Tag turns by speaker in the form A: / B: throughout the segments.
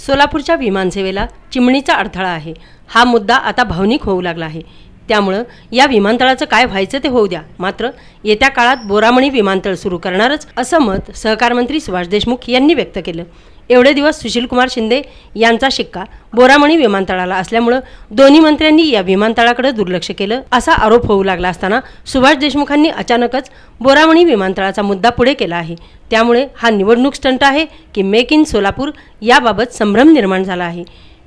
A: सोलापूरच्या विमानसेवेला चिमणीचा अडथळा आहे। हा मुद्दा आता भावनिक होऊ लागला आहे। त्यामुळे या विमानतळाचं काय व्हायचं ते होऊ द्या, मात्र येत्या काळात बोरामणी विमानतळ सुरू करणारच असं मत सहकार मंत्री सुभाष देशमुख यांनी व्यक्त केलं। एवढे दिवस सुशीलकुमार शिंदे यांचा शिक्का बोरामणी विमानतळाला असल्यामुळे दोन्ही मंत्र्यांनी या विमानतळाकडे दुर्लक्ष केलं असा आरोप होऊ लागला असताना सुभाष देशमुखांनी अचानकच बोरामणी विमानतळाचा मुद्दा पुढे केला आहे। त्यामुळे हा निवडणूक स्टंट आहे की मेक इन सोलापूर याबाबत संभ्रम निर्माण झाला आहे।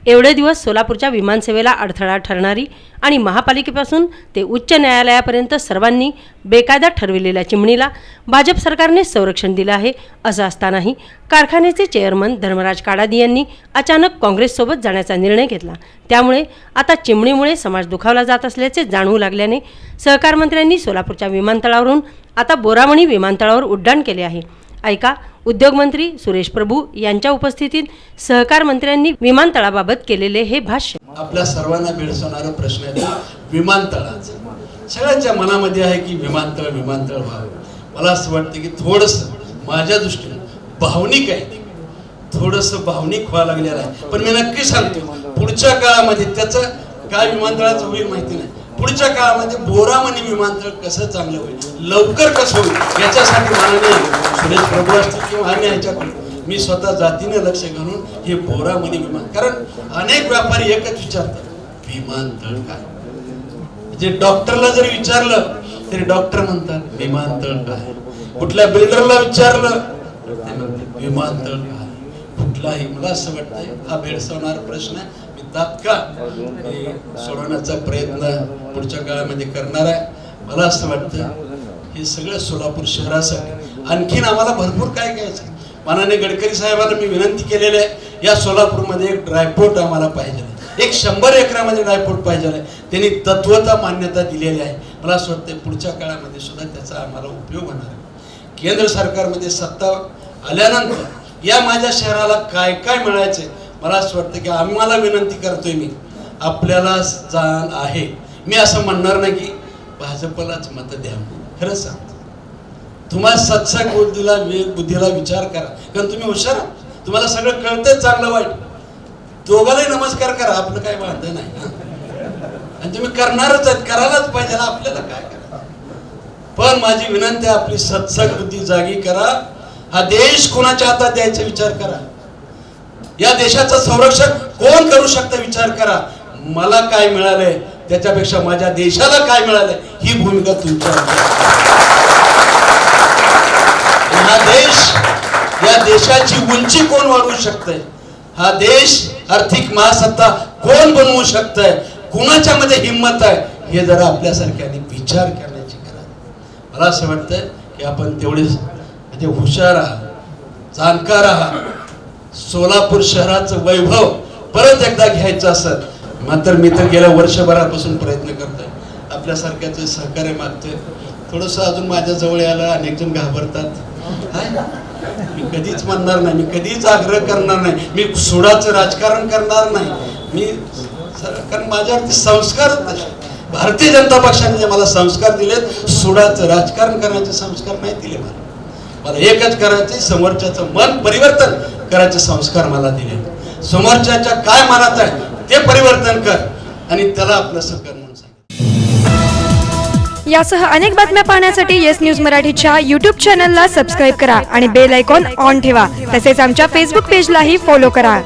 A: एवढे दिवस सोलापूरच्या विमानसेवेला अडथळा ठरणारी आणि महापालिकेपासून ते उच्च न्यायालयापर्यंत सर्वांनी बेकायदा ठरविलेल्या चिमणीला भाजप सरकारने संरक्षण दिलं आहे। असं असतानाही कारखान्याचे चेअरमन धर्मराज काडादी यांनी अचानक काँग्रेससोबत जाण्याचा निर्णय घेतला। त्यामुळे आता चिमणीमुळे समाज दुखावला जात असल्याचे जाणवू लागल्याने सहकार मंत्र्यांनी सोलापूरच्या विमानतळावरून आता बोरामणी विमानतळावर उड्डाण केले आहे। ऐका उद्योग मंत्री सुरेश प्रभू यांच्या उपस्थितीत सहकार मंत्र्यांनी विमानतळाबाबत केलेले हे भाष्य।
B: आपल्या सर्वांना भेडसावणारा प्रश्न आहे विमानतळाचा। सगळ्यांच्या मनामध्ये आहे की विमानतळ व्हावं। मला असं वाटतं की थोडंसं माझ्या दृष्टीने भावनिक आहे, थोडंसं भावनिक व्हायला लागलेलं आहे। पण मी नक्की सांगतो पुढच्या काळामध्ये त्याचं काय विमानतळाचं होईल माहिती नाही। पुढच्या काळामध्ये बोरामणी विमानतळ कसं चांगलं होईल, लवकर कसं होईल याच्यासाठी माननीय सुरेश प्रभू असतील किंवा आम्ही ह्याच्याकडे मी स्वतः जातीने लक्ष घालून हे बोरामणी विमान, कारण अनेक व्यापारी एकच विचारतात विमानतळ काय। जे डॉक्टरला जरी विचारलं तरी डॉक्टर म्हणतात विमानतळ काय, कुठल्या बिल्डरला विचारलं ते म्हणतात विमानतळ काय। कुठलाही मला असं वाटतंय हा भेडसावणारा प्रश्न आहे। तात्काळ सोडवण्याचा प्रयत्न पुढच्या काळामध्ये करणार आहे। मला असं वाटतं हे सगळं सोलापूर शहरासाठी आणखीन आम्हाला भरपूर काय घ्यायचं। माननीय गडकरी साहेबांना मी विनंती केलेली आहे या सोलापूरमध्ये एक ड्रायपोर्ट आम्हाला पाहिजे, एक 100 एकरामध्ये ड्रायपोर्ट पाहिजे आहे। त्यांनी तत्वता मान्यता दिलेली आहे। मला असं वाटतं पुढच्या काळामध्ये सुद्धा त्याचा आम्हाला उपयोग होणार आहे। केंद्र सरकारमध्ये सत्ता आल्यानंतर या माझ्या शहराला काय काय मिळायचंय मला असं वाटतं की आम्हाला विनंती करतोय मी आपल्याला जाण आहे। मी असं म्हणणार नाही की भाजपलाच मत द्या, खरं सांगतो तुम्हाला सत्संग बुद्धीला विचार करा, कारण तुम्ही हुशार, तुम्हाला सगळं कळतंय चांगलं वाईट, दोघांनाही नमस्कार करा, आपलं काय वाटत नाही आणि तुम्ही करणारच आहेत, करायलाच पाहिजे ना, आपल्याला काय करा। पण माझी विनंती आपली सत्संग बुद्धी जागी करा। हा देश कोणाच्या हातात द्यायचा विचार करा। या देशाचं संरक्षण कोण करू शकतं विचार करा। मला काय मिळालंय त्याच्यापेक्षा माझ्या देशाला काय मिळालंय ही भूमिका तुमच्या। हा देश, या देशाची उंची कोण वाढवू शकतंय, हा देश आर्थिक महासत्ता कोण बनवू शकतंय, कुणाच्या मध्ये हिंमत आहे हे जरा आपल्यासारख्यांनी विचार करण्याची गरज आहे। मला असं वाटतंय की आपण तेवढे म्हणजे हुशार आहात, जाणकार आहात। सोलापूर शहराचं वैभव परत एकदा घ्यायचं असत मात्र मी तर गेल्या वर्षभरापासून प्रयत्न करतोय, आपल्यासारख्याचं सहकार्य मागतोय। थोडंसं अजून माझ्या जवळ यायला अनेक जण घाबरतात। मी कधीच म्हणणार नाही, मी कधीच आग्रह करणार नाही, मी सुडाचं राजकारण करणार नाही। मी कारण माझ्यावरती संस्कारच नसते। भारतीय जनता पक्षाने जे मला संस्कार दिलेत सुडाचं राजकारण करण्याचे संस्कार नाही दिले मला एकच करायचे, समोरच्याचं मन परिवर्तन करायचे संस्कार मला दिले। समोरच्याच्या काय मनात आहे ते परिवर्तन कर आणि त्याला आपलं सहकार्य म्हणून सांग।
C: यासह अनेक बातम्या पाहण्यासाठी येस न्यूज मराठीच्या यूट्यूब चॅनलला सबस्क्राईब करा आणि बेल आयकॉन ऑन ठेवा। तसेच आमच्या फेसबुक पेजलाही फॉलो करा।